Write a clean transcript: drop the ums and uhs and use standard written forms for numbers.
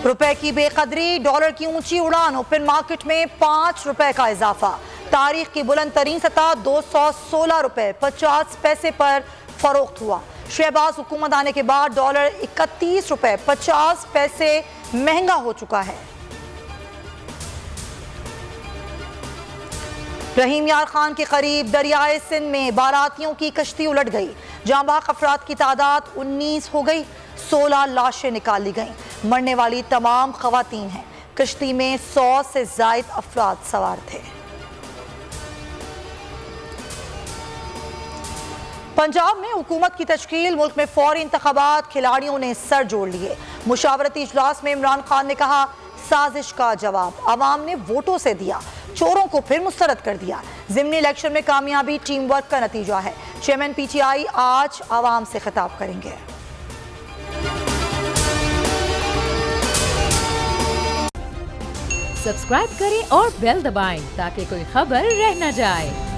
रुपए की बेकदरी, डॉलर की ऊंची उड़ान, ओपन मार्केट में 5 रुपए का इजाफा। तारीख की बुलंद तरीन सतह 216 रुपए 50 पैसे पर फरोख्त हुआ। शहबाज हुकूमत आने के बाद डॉलर 31 रुपए 50 पैसे महंगा हो चुका है। रहीम यार खान के करीब दरियाए सिंध में बारातियों की कश्ती उलट गई। जाँ बाहक अफराद की तादाद 19 हो गई। 16 लाशें निकाली गईं। मरने वाली तमाम खवातीन हैं। कश्ती में 100 से जायद अफराद सवार थे। पंजाब में हुकूमत की तश्कील, मुल्क में फौरी इंतखाबात, खिलाड़ियों ने सर जोड़ लिए। मुशावरती इजलास में इमरान खान ने कहा, साजिश का जवाब अवाम ने वोटों से दिया, चोरों को फिर मुस्तरद कर दिया। ज़िमनी इलेक्शन में कामयाबी टीम वर्क का नतीजा है। चेयरमैन PTI आज आवाम से खिताब करेंगे। सब्सक्राइब करें और बेल दबाएं ताकि कोई खबर रह न जाए।